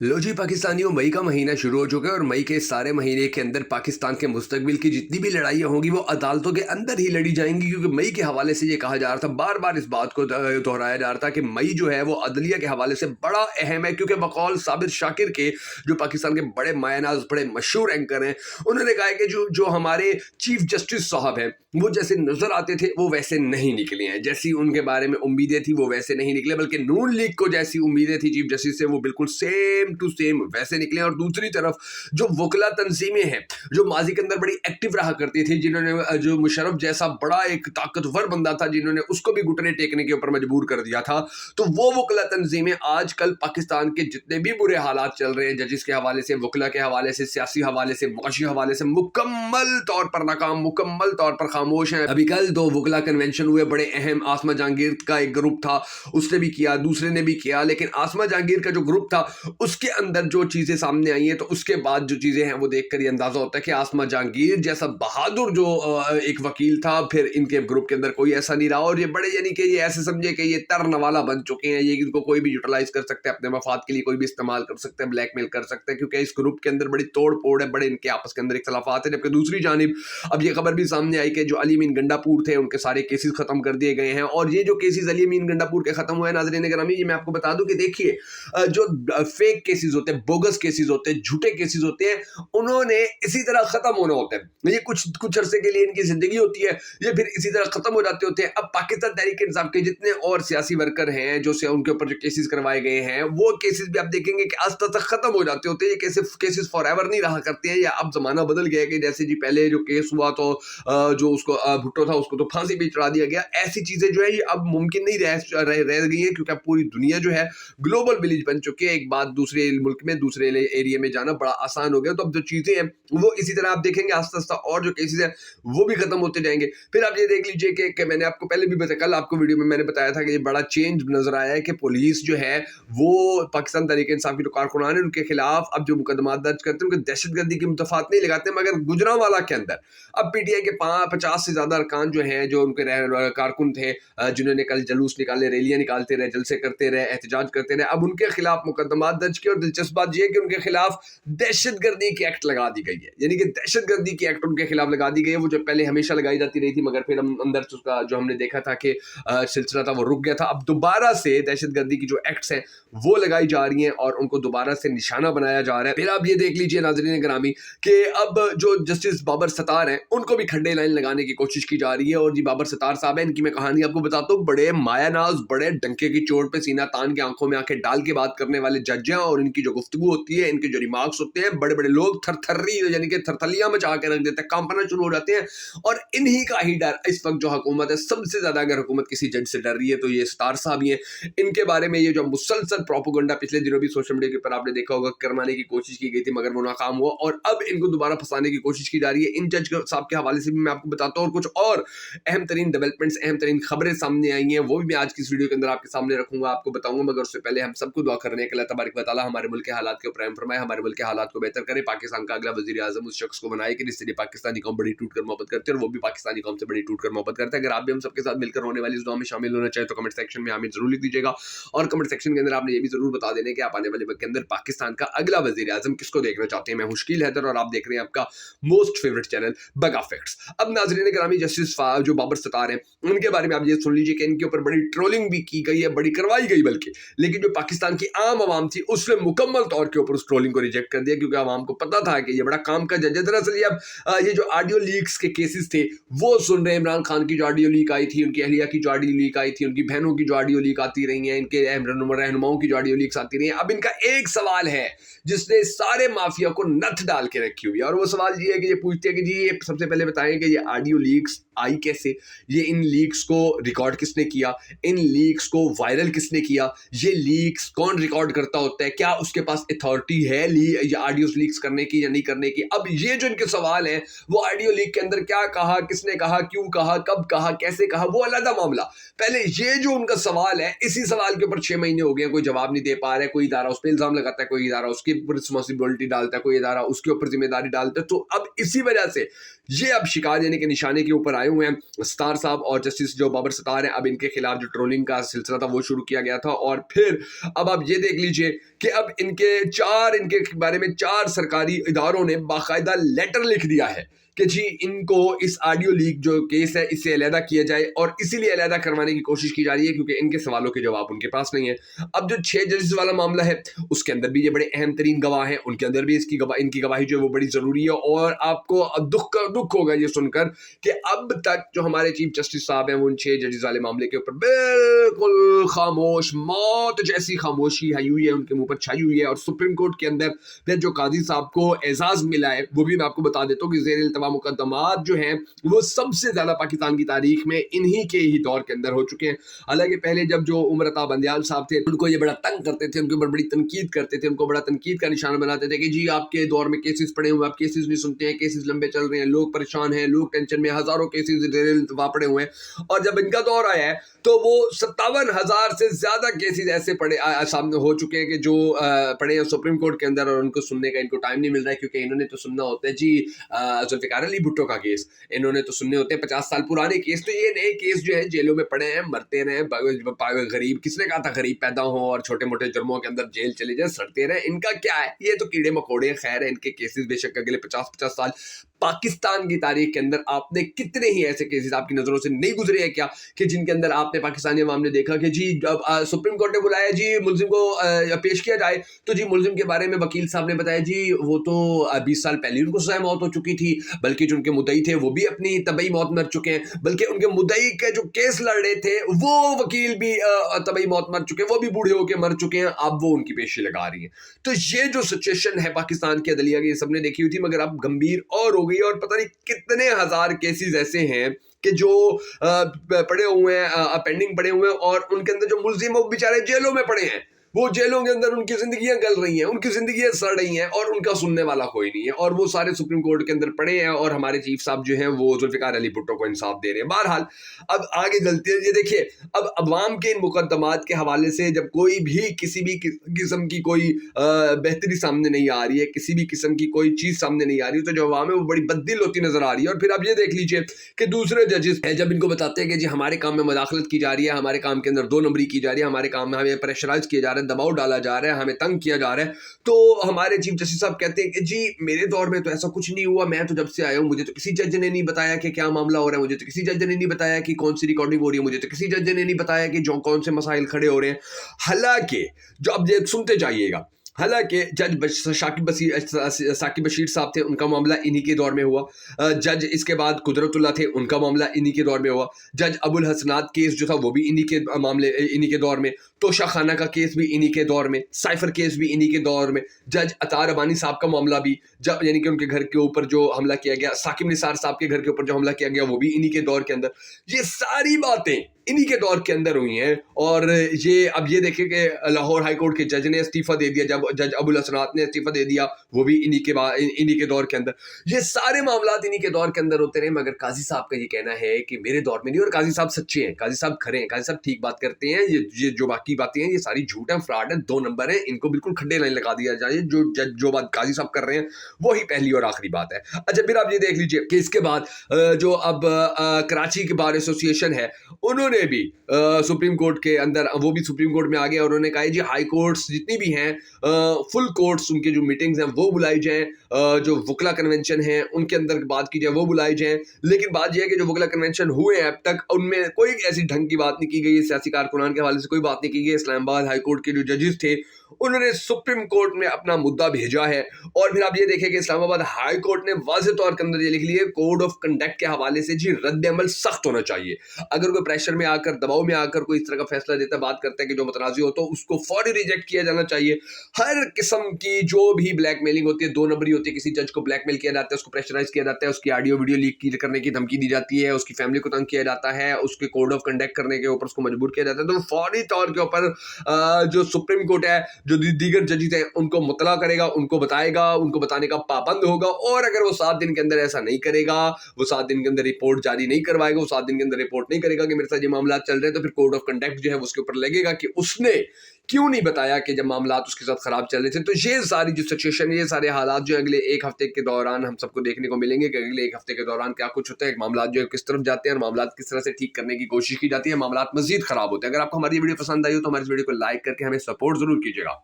लो जी पाकिस्तानियों, मई का महीना शुरू हो चुका है और मई के सारे महीने के अंदर पाकिस्तान के मुस्तकबिल की जितनी भी लड़ाइयाँ होंगी वो अदालतों के अंदर ही लड़ी जाएंगी, क्योंकि मई के हवाले से ये कहा जा रहा था, बार बार इस बात को दोहराया जा रहा था कि मई जो है वो अदलिया के हवाले से बड़ा अहम है। क्योंकि बकौल साबिर शाकिर के, जो पाकिस्तान के बड़े मायनाज बड़े मशहूर एंकर हैं, उन्होंने कहा है कि जो जो हमारे चीफ जस्टिस साहब हैं वो जैसे नजर आते थे वो वैसे नहीं निकले हैं। जैसी उनके बारे में उम्मीदें थी वो वैसे नहीं निकले, बल्कि नून लीग को जैसी उम्मीदें थी चीफ जस्टिस से वो बिल्कुल सेम टू सेम वैसे निकले। और दूसरी तरफ जो वकला तंजीमें हैं जो माजी के अंदर बड़ी एक्टिव रहा करती थी, जिन्होंने जो मुशर्रफ जैसा बड़ा एक ताकतवर बंदा था जिन्होंने उसको भी घुटने टेकने के ऊपर मजबूर कर दिया था, तो वो वकला तंजीमें आजकल पाकिस्तान के जितने भी बुरे हालात चल रहे हैं, जजिस के हवाले से, वकला के हवाले से, सियासी हवाले से, मुआशी हवाले से, मुकम्मल तौर पर नाकाम, मुकम्मल तौर पर खामोश हैं। अभी कल दो वकला कन्वेंशन हुए बड़े अहम। आसमा जहांगीर का एक ग्रुप था, उसने भी किया, दूसरे ने भी किया, लेकिन आसमा जहांगीर का जो ग्रुप था उसके अंदर जो चीजें सामने आई हैं, तो उसके बाद जो चीजें हैं वो देखकर ये अंदाजा होता है कि आसमा जहांगीर जैसा बहादुर जो एक वकील था, फिर इनके ग्रुप के अंदर कोई ऐसा नहीं रहा। और ये बड़े यानी कि ये ऐसे समझे कि ये तरनवाला बन चुके हैं, ये इनको कोई भी यूटिलाइज कर सकते हैं, अपने मफाद के लिए कोई भी इस्तेमाल कर सकते हैं, ब्लैकमेल कर सकते हैं, क्योंकि इस ग्रुप के अंदर बड़ी तोड़ फोड़ है, बड़े इनके आपस के अंदर इख्तलाफात है। जबकि दूसरी जानिब अब ये खबर भी सामने आई कि जो अली अमीन गंडापुर थे उनके सारे केसेस खत्म कर दिए गए हैं। और ये जो केसेस अली अमीन गंडापुर के खत्म हुए, नाज़रीन गिरामी, ये मैं आपको बता दूं कि देखिए, जो फेक केसेस होते हैं, बोगस केसेस होते हैं, झूठे केसेस होते हैं, उन्होंने इसी तरह खत्म होना होता है। ये कुछ अरसे के लिए इनकी जिंदगी होती है, ये फिर इसी तरह खत्म हो जाते होते हैं। अब पाकिस्तान तहरीक इंसाफ के जितने और सियासी वर्कर हैं जो से उनके ऊपर जो केसेस करवाए गए हैं, वो केसेस भी आप देखेंगे कि आस्ता तक खत्म हो जाते होते हैं। ये केसेस फॉर एवर नहीं रहा करते हैं, या अब जमाना बदल गया है कि जैसे जी पहले जो केस हुआ तो जो उसको भुट्टो था उसको तो फांसी भी चढ़ा दिया गया। ऐसी चीजें जो है ये अब मुमकिन नहीं रह गई है, क्योंकि अब पूरी दुनिया जो है ग्लोबल विलेज बन चुकी है। एक बात दूसरे मुल्क में, दूसरे एरिया में जाना बड़ा आसान हो गया। तो अब जो चीजें हैं वो इसी तरह आप देखेंगे आस्ता आस्ता और जो केसेस हैं वो भी खत्म होते जाएंगे। फिर आप ये देख लीजिए कि मैंने आपको पहले भी बताया, कल आपको वीडियो में मैंने बताया था कि ये बड़ा चेंज नजर आया है कि पुलिस जो है वो पाकिस्तान तहरीक इंसाफ की जो कारकुनान है उनके खिलाफ अब जो मुकदमा दर्ज करते हैं, उनके दहशतगर्दी की मुतफात नहीं लगाते, मगर गुजरांवाला के अंदर अब पीटीआई के 50 से ज्यादा अरकान जो हैं, जो उनके कारकुन थे, जिन्होंने कल जुलूस निकाले, रैलियां निकालते रहे, जलसे करते रहे, एहतजाज करते रहे, अब उनके खिलाफ मुकदमा दर्ज किए। और दिलचस्प बात यह है कि उनके खिलाफ दहशतगर्दी की एक्ट लगा दी गई है, यानी कि दहशतगर्दी की एक्ट उनके खिलाफ लगा दी गई है। वो जो पहले हमेशा लगाई जाती रही थी, मगर फिर हम अंदर उसका जो हमने देखा था कि सिलसिला था वो रुक गया था। अब दोबारा से दहशतगर्दी की जो एक्ट्स हैं वो लगाई जा रही हैं और उनको दोबारा से निशाना बनाया जा रहा है। फिर आप ये देख लीजिए नाज़रीन गिरामी कि अब जो जस्टिस बाबर सत्तार हैं उनको भी खड्डे लाइन लगाने की कोशिश की जा रही है। और जी बाबर सत्तार साहब है, इनकी मैं कहानी आपको बताता हूँ। बड़े मायानाज, बड़े डंके की चोट पे सीना तान के आंखों में आंखें डाल के बात करने वाले जज हैं, और इनकी जो गुफ्तगू होती है, इनके जो रिमार्क्स होते हैं, बड़े बड़े लोग थरथर्री यानी कि थरथलियां मचा के रख देते हैं, कांपना शुरू हो जाते हैं। और इन्हीं का ही डर इस वक्त जो हुकूमत है, सबसे ज्यादा अगर हुकूमत किसी जज से डर रही है तो ये सत्तार साहब ही हैं। इनके बारे में ये जो मुसलसल प्रोपेगेंडा पिछले दिनों भी सोशल मीडिया के ऊपर आपने देखा होगा करवाने की कोशिश की गई थी, मगर वो नाकाम हुआ, और अब इनको दोबारा फंसाने की कोशिश की जा रही है। इन जज साहब के हवाले से भी मैं आपको बताता हूँ, और कुछ और अहम तरीन डेवलपमेंट्स, अहम तरीन खबरें सामने आई हैं, वो भी मैं आज की इस वीडियो के अंदर आपके सामने रखूंगा, आपको बताऊंगा। मगर उससे पहले हम सबको दुआ करने के लिए तबारक व तआला हमारे मुल्क के हालात के ऊपर रहम फरमाए, हमारे मुल्क के हालात को बेहतर करे, पाकिस्तान का अगला वजीर आजम उस शख्स को बनाए कि जिससे पाकिस्तानी कौम बड़ी टूट कर मोहब्बत करते हैं और वो भी पाकिस्तानी कौम से बड़ी टूट कर मोहब्बत करते हैं। अगर आप भी हम सबके साथ मिलकर होने वाली इस दुआ में शामिल होना चाहे तो कमेंट सेक्शन में आमीन जरूर लिख दीजिएगा, और कमेंट सेक्शन के अंदर आपने ये भी जरूर बता देना कि आप आने वाले वक्त के अंदर पाकिस्तान का अगला वजीर आजम किसको देखना चाहते हैं। मैं मुश्किल हैदर और आप देख रहे हैं आपका मोस्ट फेवरेट चैनल बगा फैक्ट्स। अब नाज़रीन गिरामी, जस्टिस जो बाबर सत्तार हैं उनके बारे में आप ये सुन लीजिए कि इनके ऊपर बड़ी ट्रोलिंग भी की गई है, बड़ी करवाई गई बल्कि, लेकिन जो पाकिस्तान की आम आवाम थी उसने मुकम्मल तौर के ऊपर उस ट्रोलिंग को रिजेक्ट कर दिया, क्योंकि आवाम को पता था कि ये बड़ा काम का जज है। दरअसल ये अब ये जो ऑडियो लीक्स के केसेस थे वो सुन रहे हैं। इमरान खान की जो ऑडियो लीक आई थी, उनकी अहलिया की जो ऑडियो लीक आई थी, उनकी बहनों की जो ऑडियो लीक आती रही है, इनके रहनुमाओं की जो ऑडियो लीक्स आती रही है। अब इनका एक सवाल है जिसने सारे माफिया को नथ डाल के रखी हुई है, और वो सवाल ये है कि ये पूछते हैं कि जी ये सबसे पहले बताएं कि ये ऑडियो लीक्स आई कैसे, ये इन लीक्स को रिकॉर्ड किसने किया, इन लीक्स को वायरल किसने किया, ये लीक्स कौन रिकॉर्ड करता होता है, क्या उसके पास अथॉरिटी है ये ऑडियो लीक्स करने की या नहीं करने की। अब ये जो इनके सवाल हैं वो ऑडियो लीक के अंदर क्या कहा, किसने कहा, क्यों कहा, कब कहा, कैसे कहा, वो अलग मामला। पहले ये जो उनका सवाल है, इसी सवाल के ऊपर 6 महीने हो गए, कोई जवाब नहीं दे पा रहा है। कोई इदारा उस पर इल्जाम लगाता है, कोई इदारा उसकी रिस्पॉन्सिबिलिटी डालता है, कोई इदारा उसके ऊपर जिम्मेदारी डालता है। तो अब इसी वजह से ये अब शिकार यानी कि निशाने के ऊपर आए हुए हैं सत्तार साहब और जस्टिस जो बाबर सत्तार हैं। अब इनके खिलाफ जो ट्रोलिंग का सिलसिला था वो शुरू किया गया था, और फिर अब आप ये देख लीजिए कि अब इनके बारे में 4 सरकारी इदारों ने बाकायदा लेटर लिख दिया है कि जी इनको इस ऑडियो लीक जो केस है इससे अलहदा किया जाए, और इसीलिए अलहदा करवाने की कोशिश की जा रही है क्योंकि इनके सवालों के जवाब उनके पास नहीं है। अब जो 6 जजेस वाला मामला है उसके अंदर भी ये बड़े अहम तरीन गवाह हैं, उनके अंदर भी इनकी गवाही जो है वो बड़ी जरूरी है। और आपको अब दुख होगा ये सुनकर कि अब तक जो हमारे चीफ जस्टिस साहब हैं वो उन 6 जजेस वाले मामले के ऊपर बिल्कुल खामोश, मौत जैसी खामोशी आई हुई है, उनके मुंह पर छाई हुई है। और सुप्रीम कोर्ट के अंदर फिर जो काजी साहब को एजाज मिला है वो भी मैं आपको बता देता हूँ कि ज़ेर इल्तवा मुकदमात जो हैं वो सबसे ज्यादा पाकिस्तान की तारीख में इन्हीं के ही दौर के अंदर हो चुके हैं। हालांकि पहले जब जो उमर अता बंदियाल साहब थे उनको ये बड़ा तंग करते थे, उनके ऊपर बड़ी तनकीद करते थे, उनको बड़ा तनकीद का निशाना बनाते थे कि जी आपके दौर में केसेस पड़े हुए, आप केसेस नहीं सुनते हैं, केसेस लंबे चल रहे हैं, लोग परेशान हैं, लोग टेंशन में, हजारों केसेस ज़ेर इल्तवा पड़े हुए हैं। और जब इनका दौर आया है तो वो 57,000 से ज्यादा केसेस ऐसे सामने हो चुके हैं कि जो पड़े हैं सुप्रीम कोर्ट के अंदर, और उनको सुनने का इनको टाइम नहीं मिल रहा है क्योंकि इन्होंने तो सुनना होता है जी जुल्फिकार अली भुट्टो का केस, इन्होंने तो सुनने होते हैं 50 साल पुराने केस। तो ये नए केस जो है जेलों में पड़े हैं, मरते रहे, गरीब, किसने कहा था गरीब पैदा हो और छोटे मोटे जुर्मों के अंदर जेल चले जाए, सड़ते रहे, इनका क्या है, ये तो कीड़े मकोड़े। खैर है इनके केसेस बेशक अगले 50-50 साल पाकिस्तान की तारीख के अंदर आपने कितने ही ऐसे केसेस आपकी नजरों से नहीं गुजरे हैं क्या कि जिनके अंदर आपने पाकिस्तानी अवाम ने देखा कि जी जब सुप्रीम कोर्ट ने बुलाया जी मुल्जिम को पेश किया जाए तो जी मुल्जिम के बारे में वकील साहब ने बताया जी वो तो 20 साल पहले उनको सजा मौत हो चुकी थी, बल्कि जो उनके मुद्दई थे वो भी अपनी तबई मौत मर चुके हैं, बल्कि उनके मुद्दई के जो केस लड़ रहे थे वो वकील भी तबई मौत मर चुके हैं, वो भी बूढ़े होकर मर चुके हैं, अब वो उनकी पेशी लगा रही है। तो ये जो सिचुएशन है पाकिस्तान की अदलिया की सबने देखी हुई थी, मगर अब गंभीर और हो गई, और पता नहीं कितने हजार केसेस ऐसे हैं कि जो पड़े हुए हैं, पेंडिंग पड़े हुए हैं, और उनके अंदर जो मुल्जिम वो बेचारे जेलों में पड़े हैं, वो जेलों के अंदर उनकी जिंदगियां गल रही हैं, उनकी जिंदगियां सड़ रही हैं, और उनका सुनने वाला कोई नहीं है, और वो सारे सुप्रीम कोर्ट के अंदर पड़े हैं, और हमारे चीफ साहब जो हैं वो जुल्फिकार अली भुट्टो को इंसाफ दे रहे हैं। बहरहाल अब आगे चलते हैं, ये देखिए अब अवाम के इन मुकदमात के हवाले से जब कोई भी किसी भी किस्म की कोई बेहतरी सामने नहीं आ रही है, किसी भी किस्म की कोई चीज सामने नहीं आ रही, तो जो अवाम है वो बड़ी बददिल होती नजर आ रही है। और फिर आप ये देख लीजिए कि दूसरे जजेस हैं, जब इनको बताते हैं कि जी हमारे काम में मुदाखलत की जा रही है, हमारे काम के अंदर 2 नंबरी की जा रही है, हमारे काम में हमें प्रेशराइज किया जा रहा है, दबाव डाला जा रहा है, हमें तंग किया जा रहा है, तो हमारे चीफ जस्टिस साहब कहते हैं कि जी मेरे दौर में तो ऐसा कुछ नहीं हुआ, मैं तो जब से आया हूं मुझे तो किसी जज ने नहीं बताया कि क्या मामला हो रहा है, मुझे तो किसी जज ने नहीं बताया कि कौन सी रिकॉर्डिंग हो रही है, मुझे तो किसी जज ने नहीं बताया कि जो कौन से मसाइल खड़े हो रहे हैं। हालांकि जो अब ये सुनते जाइएगा, हालांकि जज साकिब बशीर साहब थे, उनका मामला इन्हीं के दौर में हुआ, जज इसके बाद कुदरतुल्लाह थे, उनका मामला इन्हीं के दौर में हुआ, जज अबुल हसनात केस जो था वो भी इन्हीं के मामले इन्हीं के दौर में, तोशा खाना का केस भी इन्हीं के दौर में, साइफर केस भी इन्हीं के दौर में, जज अतार अबानी साहब का मामला भी जब यानी कि उनके घर के ऊपर जो हमला किया गया, साकिब निसार साहब के घर के ऊपर जो हमला किया गया वो भी इन्हीं के दौर के अंदर, ये सारी बातें इन्हीं के दौर के अंदर हुई हैं। और ये अब ये देखें कि लाहौर हाई कोर्ट के जज ने इस्तीफा दे दिया, जब जज अबुल हसनात ने इस्तीफा दे दिया वो भी इन्हीं के दौर के अंदर, ये सारे मामला इन्हीं के दौर के अंदर होते रहे। मगर काजी साहब का ये कहना है कि मेरे दौर में नहीं, और काजी साहब सच्चे हैं, काजी साहब खरे हैं, काजी साहब ठीक बात करते हैं, ये जो बाकी बातें हैं ये सारी झूठ है, फ्रॉड है, 2 नंबर है, इनको बिल्कुल खड्डे लाइन लगा दिया जाए। जो बात काजी साहब कर रहे हैं वही पहली और आखिरी बात है। अच्छा फिर आप ये देख लीजिए कि इसके बाद जो अब कराची के बार एसोसिएशन है उन्होंने भी सुप्रीम कोर्ट के अंदर, वो भी सुप्रीम कोर्ट में आ गए और उन्होंने कहा जी हाई कोर्ट्स जितनी भी हैं, फुल कोर्ट्स उनकी जो मीटिंग्स हैं वो बुलाई जाएं, जो वकला कन्वेंशन है उनके अंदर बात की जाए वो बुलाई जाएं। लेकिन बात यह है कि जो वकला कन्वेंशन हुए हैं अब तक उनमें कोई ऐसी ढंग की बात नहीं की गई, सियासी कारकुनान के हवाले से कोई बात नहीं की गई। इस्लामाबाद हाई कोर्ट के जो जजेस थे उन्होंने सुप्रीम कोर्ट में अपना मुद्दा भेजा है, और फिर आप ये देखें कि इस्लामाबाद हाई कोर्ट ने वाज़ेह तौर के अंदर ये लिख लिया कोड ऑफ कंडक्ट के हवाले से जी रद्द अमल सख्त होना चाहिए। अगर कोई प्रेशर में आकर, दबाव में आकर कोई इस तरह का फैसला देता, बात करता है कि जो मतनाज़ी हो तो उसको फौरी रिजेक्ट किया जाना चाहिए। हर किस्म की जो भी ब्लैकमेलिंग होती है, 2 नंबरी होती है, किसी जज को ब्लैकमेल किया जाता है, उसको प्रेशराइज किया जाता है, उसकी ऑडियो वीडियो लीक करने की धमकी दी जाती है, उसकी फैमिली को तंग किया जाता है, उसके कोड ऑफ कंडक्ट करने के ऊपर उसको मजबूर किया जाता है, तो फौरी तौर के ऊपर जो सुप्रीम कोर्ट है जो दीगर जजेस हैं उनको मुतला करेगा, उनको बताएगा, उनको बताने का पाबंद होगा। और अगर वो 7 दिन के अंदर ऐसा नहीं करेगा, वो 7 दिन के अंदर रिपोर्ट जारी नहीं करवाएगा, वो 7 दिन के अंदर रिपोर्ट नहीं करेगा कि मेरे साथ ये मामला चल रहे हैं, तो फिर कोड ऑफ कंडक्ट जो है उसके ऊपर लगेगा कि उसने क्यों नहीं बताया कि जब मामलात उसके साथ खराब चल रहे थे। तो ये सारी जो सिचुएशन, ये सारे हालात जो अगले एक हफ्ते के दौरान हम सबको देखने को मिलेंगे कि अगले एक हफ्ते के दौरान क्या कुछ होता है, मामलात जो है किस तरफ जाते हैं और मामलात किस तरह से ठीक करने की कोशिश की जाती है, मामलात मजीद खराब होते हैं। अगर आपको हमारी वीडियो पसंद आई हो तो हमारी वीडियो को लाइक करके हमें सपोर्ट जरूर कीजिएगा।